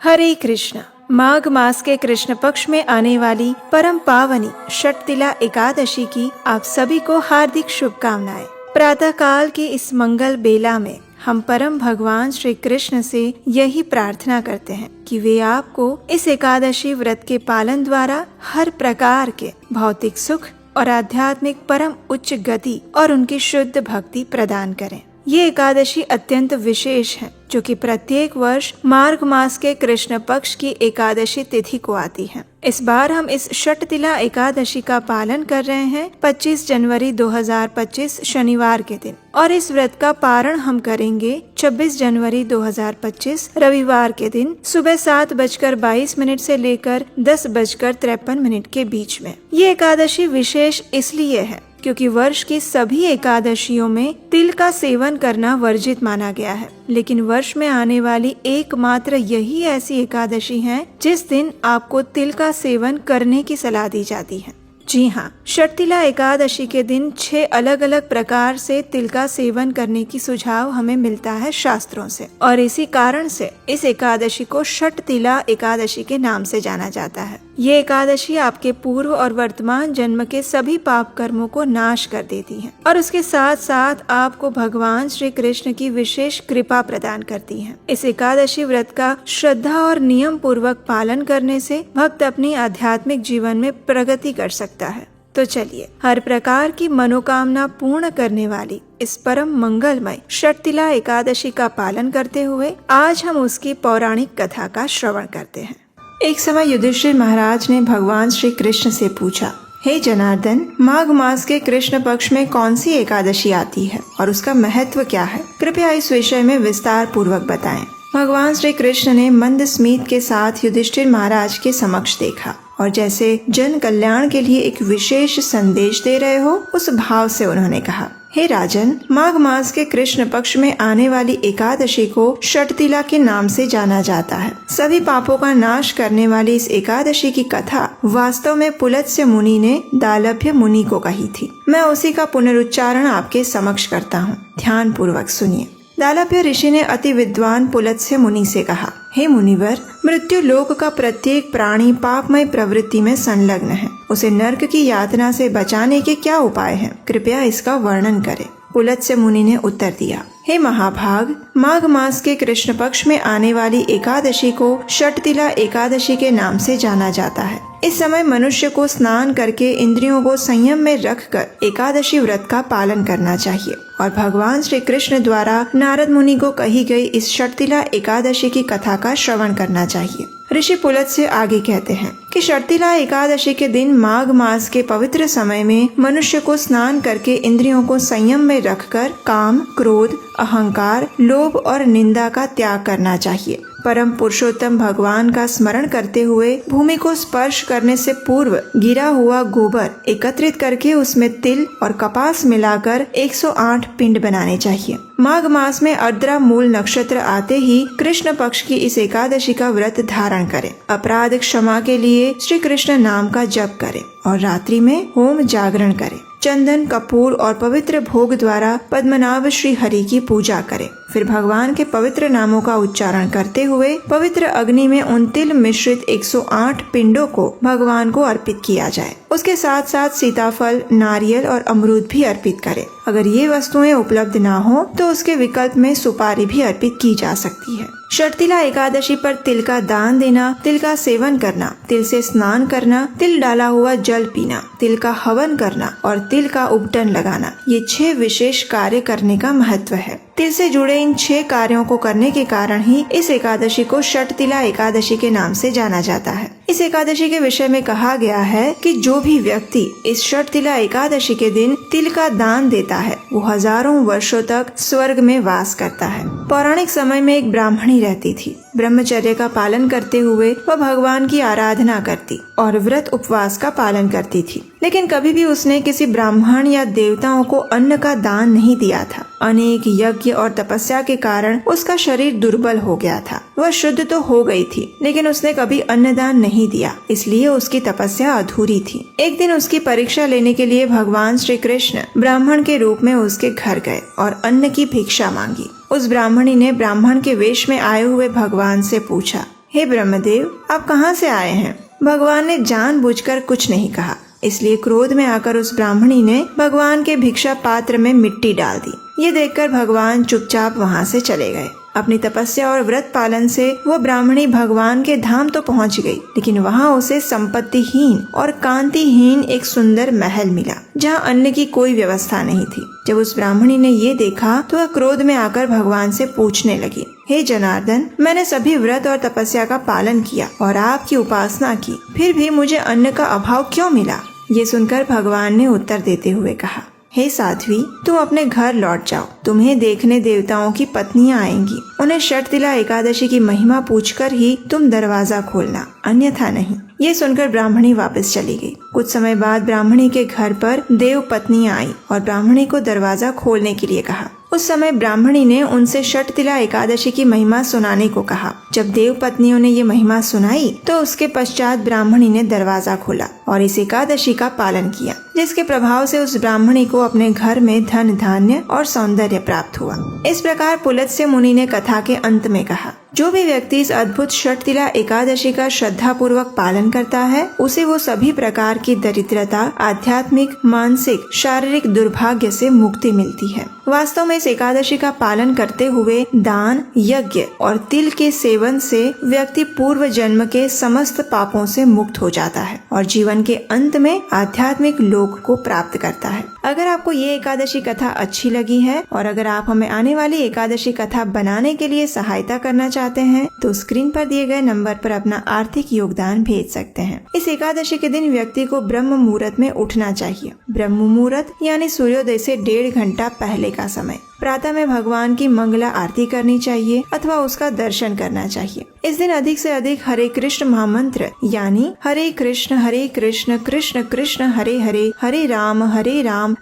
हरे कृष्ण। माघ मास के कृष्ण पक्ष में आने वाली परम पावनी षटतिला एकादशी की आप सभी को हार्दिक शुभकामनाएं। प्रातः काल की इस मंगल बेला में हम परम भगवान श्री कृष्ण से यही प्रार्थना करते हैं कि वे आपको इस एकादशी व्रत के पालन द्वारा हर प्रकार के भौतिक सुख और आध्यात्मिक परम उच्च गति और उनकी शुद्ध भक्ति प्रदान करें। ये एकादशी अत्यंत विशेष है, जो कि प्रत्येक वर्ष मार्ग मास के कृष्ण पक्ष की एकादशी तिथि को आती है। इस बार हम इस षटतिला एकादशी का पालन कर रहे हैं 25 जनवरी 2025 शनिवार के दिन, और इस व्रत का पारण हम करेंगे 26 जनवरी 2025 रविवार के दिन सुबह 7:22 से लेकर 10:53 के बीच में। ये एकादशी विशेष इसलिए है क्योंकि वर्ष की सभी एकादशियों में तिल का सेवन करना वर्जित माना गया है, लेकिन वर्ष में आने वाली एकमात्र यही ऐसी एकादशी है जिस दिन आपको तिल का सेवन करने की सलाह दी जाती है। जी हाँ, षटतिला एकादशी के दिन 6 अलग अलग प्रकार से तिल का सेवन करने की सुझाव हमें मिलता है शास्त्रों से, और इसी कारण से इस एकादशी को षटतिला एकादशी के नाम से जाना जाता है। ये एकादशी आपके पूर्व और वर्तमान जन्म के सभी पाप कर्मों को नाश कर देती है, और उसके साथ साथ आपको भगवान श्री कृष्ण की विशेष कृपा प्रदान करती है। इस एकादशी व्रत का श्रद्धा और नियम पूर्वक पालन करने से भक्त अपनी आध्यात्मिक जीवन में प्रगति कर सकता है। तो चलिए, हर प्रकार की मनोकामना पूर्ण करने वाली इस परम मंगलमय षटतिला एकादशी का पालन करते हुए आज हम उसकी पौराणिक कथा का श्रवण करते हैं। एक समय युधिष्ठिर महाराज ने भगवान श्री कृष्ण से पूछा, हे जनार्दन, माघ मास के कृष्ण पक्ष में कौन सी एकादशी आती है और उसका महत्व क्या है? कृपया इस विषय में विस्तार पूर्वक बताएं। भगवान श्री कृष्ण ने मंद स्मित के साथ युधिष्ठिर महाराज के समक्ष देखा और जैसे जन कल्याण के लिए एक विशेष संदेश दे रहे हो, उस भाव से उन्होंने कहा, हे राजन, माघ मास के कृष्ण पक्ष में आने वाली एकादशी को षटतिला के नाम से जाना जाता है। सभी पापों का नाश करने वाली इस एकादशी की कथा वास्तव में पुलत्स्य मुनि ने दालभ्य मुनि को कही थी। मैं उसी का पुनरुच्चारण आपके समक्ष करता हूँ, ध्यान पूर्वक सुनिए। दालभ्य ऋषि ने अति विद्वान पुलत्स्य मुनि से कहा, हे मुनिवर, मृत्यु लोक का प्रत्येक प्राणी पापमय प्रवृत्ति में संलग्न है। उसे नरक की यातना से बचाने के क्या उपाय हैं? कृपया इसका वर्णन करें। पुलत्स्य मुनि ने उत्तर दिया, हे महाभाग, माघ मास के कृष्ण पक्ष में आने वाली एकादशी को षटतिला एकादशी के नाम से जाना जाता है। इस समय मनुष्य को स्नान करके इंद्रियों को संयम में रखकर एकादशी व्रत का पालन करना चाहिए, और भगवान श्री कृष्ण द्वारा नारद मुनि को कही गई इस षटतिला एकादशी की कथा का श्रवण करना चाहिए। ऋषि पुलत्स्य आगे कहते हैं कि षटतिला एकादशी के दिन माघ मास के पवित्र समय में मनुष्य को स्नान करके इंद्रियों को संयम में रखकर काम, क्रोध, अहंकार, लोभ और निंदा का त्याग करना चाहिए। परम पुरुषोत्तम भगवान का स्मरण करते हुए भूमि को स्पर्श करने से पूर्व गिरा हुआ गोबर एकत्रित करके उसमें तिल और कपास मिलाकर 108 पिंड बनाने चाहिए। माघ मास में अर्द्रा मूल नक्षत्र आते ही कृष्ण पक्ष की इस एकादशी का व्रत धारण करें। अपराध क्षमा के लिए श्री कृष्ण नाम का जप करें और रात्रि में होम जागरण करें। चंदन, कपूर और पवित्र भोग द्वारा पद्मनाभ श्री हरि की पूजा करें। फिर भगवान के पवित्र नामों का उच्चारण करते हुए पवित्र अग्नि में उन तिल मिश्रित 108 पिंडों को भगवान को अर्पित किया जाए। उसके साथ साथ सीताफल, नारियल और अमरूद भी अर्पित करें। अगर ये वस्तुएं उपलब्ध ना हो तो उसके विकल्प में सुपारी भी अर्पित की जा सकती है। षटतिला एकादशी पर तिल का दान देना, तिल का सेवन करना, तिल से स्नान करना, तिल डाला हुआ जल पीना, तिल का हवन करना और तिल का उपटन लगाना, ये 6 विशेष कार्य करने का महत्व है। तिल से जुड़े इन 6 कार्यों को करने के कारण ही इस एकादशी को षटतिला एकादशी के नाम से जाना जाता है। इस एकादशी के विषय में कहा गया है कि जो भी व्यक्ति इस षटतिला एकादशी के दिन तिल का दान देता है, वो हजारों वर्षों तक स्वर्ग में वास करता है। पौराणिक समय में एक ब्राह्मणी रहती थी। ब्रह्मचर्य का पालन करते हुए वह भगवान की आराधना करती और व्रत उपवास का पालन करती थी, लेकिन कभी भी उसने किसी ब्राह्मण या देवताओं को अन्न का दान नहीं दिया था। अनेक यज्ञ और तपस्या के कारण उसका शरीर दुर्बल हो गया था। वह शुद्ध तो हो गई थी, लेकिन उसने कभी अन्नदान नहीं दिया, इसलिए उसकी तपस्या अधूरी थी। एक दिन उसकी परीक्षा लेने के लिए भगवान श्री कृष्ण ब्राह्मण के रूप में उसके घर गए और अन्न की भिक्षा मांगी। उस ब्राह्मणी ने ब्राह्मण के वेश में आए हुए भगवान से पूछा, हे ब्रह्मदेव, आप कहाँ से आए हैं? भगवान ने जानबूझकर कुछ नहीं कहा, इसलिए क्रोध में आकर उस ब्राह्मणी ने भगवान के भिक्षा पात्र में मिट्टी डाल दी। ये देखकर भगवान चुपचाप वहाँ से चले गए। अपनी तपस्या और व्रत पालन से वो ब्राह्मणी भगवान के धाम तो पहुँच गई, लेकिन वहाँ उसे संपत्तिहीन और कांतिहीन एक सुंदर महल मिला, जहाँ अन्न की कोई व्यवस्था नहीं थी। जब उस ब्राह्मणी ने ये देखा तो वह क्रोध में आकर भगवान से पूछने लगी, हे जनार्दन, मैंने सभी व्रत और तपस्या का पालन किया और आपकी उपासना की, फिर भी मुझे अन्न का अभाव क्यों मिला? ये सुनकर भगवान ने उत्तर देते हुए कहा, हे साध्वी, तुम अपने घर लौट जाओ। तुम्हें देखने देवताओं की पत्नियां आएंगी। उन्हें षटतिला एकादशी की महिमा पूछकर ही तुम दरवाजा खोलना, अन्यथा नहीं। ये सुनकर ब्राह्मणी वापस चली गई। कुछ समय बाद ब्राह्मणी के घर पर देव पत्नियां आई और ब्राह्मणी को दरवाजा खोलने के लिए कहा। उस समय ब्राह्मणी ने उनसे षटतिला एकादशी की महिमा सुनाने को कहा। जब देव पत्नियों ने ये महिमा सुनाई तो उसके पश्चात ब्राह्मणी ने दरवाजा खोला और इस एकादशी का पालन किया, जिसके प्रभाव से उस ब्राह्मणी को अपने घर में धन धान्य और सौंदर्य प्राप्त हुआ। इस प्रकार पुलत्स्य मुनि ने कथा के अंत में कहा, जो भी व्यक्ति इस अद्भुत षटतिला एकादशी का श्रद्धा पूर्वक पालन करता है, उसे वो सभी प्रकार की दरिद्रता, आध्यात्मिक, मानसिक, शारीरिक दुर्भाग्य से मुक्ति मिलती है। वास्तव में इस एकादशी का पालन करते हुए दान, यज्ञ और तिल के सेवन से व्यक्ति पूर्व जन्म के समस्त पापों से मुक्त हो जाता है और जीवन के अंत में आध्यात्मिक लोक को प्राप्त करता है। अगर आपको ये एकादशी कथा अच्छी लगी है और अगर आप हमें आने वाली एकादशी कथा बनाने के लिए सहायता करना चाहते हैं तो स्क्रीन पर दिए गए नंबर पर अपना आर्थिक योगदान भेज सकते हैं। इस एकादशी के दिन व्यक्ति को ब्रह्म मुहूर्त में उठना चाहिए। ब्रह्म मुहूर्त यानी सूर्योदय से 1.5 घंटा पहले का समय। प्रातः में भगवान की मंगला आरती करनी चाहिए अथवा उसका दर्शन करना चाहिए। इस दिन अधिक से अधिक हरे कृष्ण महामंत्र यानी हरे कृष्ण कृष्ण कृष्ण हरे हरे, हरे राम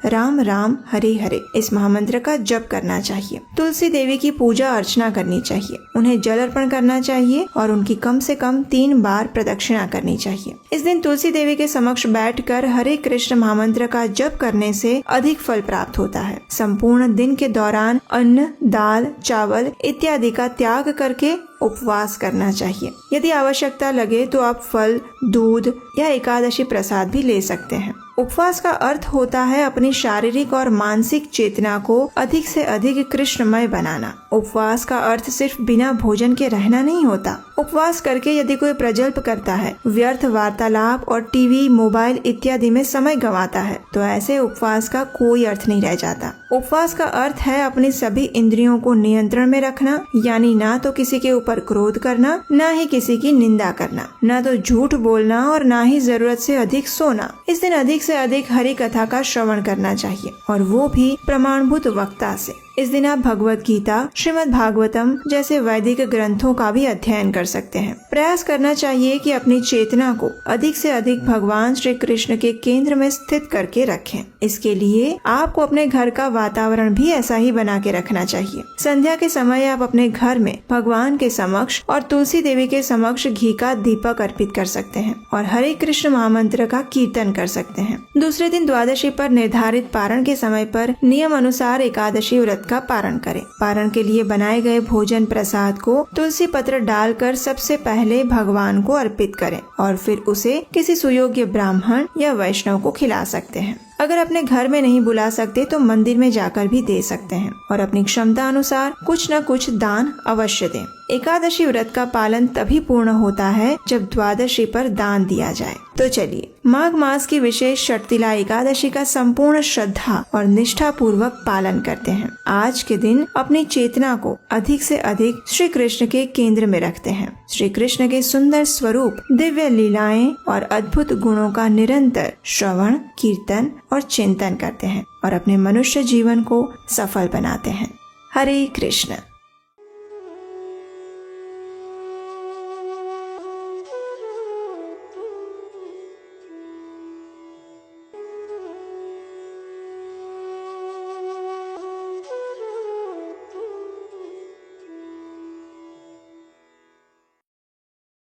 राम राम हरे हरे, इस महामंत्र का जप करना चाहिए। तुलसी देवी की पूजा अर्चना करनी चाहिए। उन्हें जल अर्पण करना चाहिए और उनकी कम से कम 3 बार प्रदक्षिणा करनी चाहिए। इस दिन तुलसी देवी के समक्ष बैठकर हरे कृष्ण महामंत्र का जप करने से अधिक फल प्राप्त होता है। संपूर्ण दिन के दौरान अन्न, दाल, चावल इत्यादि का त्याग करके उपवास करना चाहिए। यदि आवश्यकता लगे तो आप फल, दूध या एकादशी प्रसाद भी ले सकते हैं। उपवास का अर्थ होता है अपनी शारीरिक और मानसिक चेतना को अधिक से अधिक कृष्णमय बनाना। उपवास का अर्थ सिर्फ बिना भोजन के रहना नहीं होता। उपवास करके यदि कोई प्रजल्प करता है, व्यर्थ वार्तालाप और टीवी, मोबाइल इत्यादि में समय गंवाता है, तो ऐसे उपवास का कोई अर्थ नहीं रह जाता। उपवास का अर्थ है अपनी सभी इंद्रियों को नियंत्रण में रखना, यानी ना तो किसी के ऊपर क्रोध करना, ना ही किसी की निंदा करना, ना तो झूठ बोलना और ना ही जरूरत से अधिक सोना। इस दिन अधिक से अधिक हरि कथा का श्रवण करना चाहिए और वो भी प्रमाणभूत वक्ता से। इस दिन आप भगवत गीता, श्रीमद् भागवतम जैसे वैदिक ग्रंथों का भी अध्ययन कर सकते हैं। प्रयास करना चाहिए कि अपनी चेतना को अधिक से अधिक भगवान श्री कृष्ण के केंद्र में स्थित करके रखें। इसके लिए आपको अपने घर का वातावरण भी ऐसा ही बना के रखना चाहिए। संध्या के समय आप अपने घर में भगवान के समक्ष और तुलसी देवी के समक्ष घी का दीपक अर्पित कर सकते हैं और हरे कृष्ण महामंत्र का कीर्तन कर सकते हैं। दूसरे दिन द्वादशी पर निर्धारित पारण के समय पर नियम अनुसार एकादशी व्रत का पारण करें। पारण के लिए बनाए गए भोजन प्रसाद को तुलसी पत्र डालकर सबसे पहले भगवान को अर्पित करें और फिर उसे किसी सुयोग्य ब्राह्मण या वैष्णव को खिला सकते हैं। अगर अपने घर में नहीं बुला सकते तो मंदिर में जाकर भी दे सकते हैं और अपनी क्षमता अनुसार कुछ न कुछ दान अवश्य दें। एकादशी व्रत का पालन तभी पूर्ण होता है जब द्वादशी पर दान दिया जाए। तो चलिए माघ मास की विशेष षटतिला एकादशी का संपूर्ण श्रद्धा और निष्ठा पूर्वक पालन करते हैं। आज के दिन अपनी चेतना को अधिक से अधिक श्री कृष्ण के केंद्र में रखते हैं। श्री कृष्ण के सुंदर स्वरूप, दिव्य लीलाएं और अद्भुत गुणों का निरंतर श्रवण, कीर्तन और चिंतन करते हैं और अपने मनुष्य जीवन को सफल बनाते हैं। हरे कृष्ण।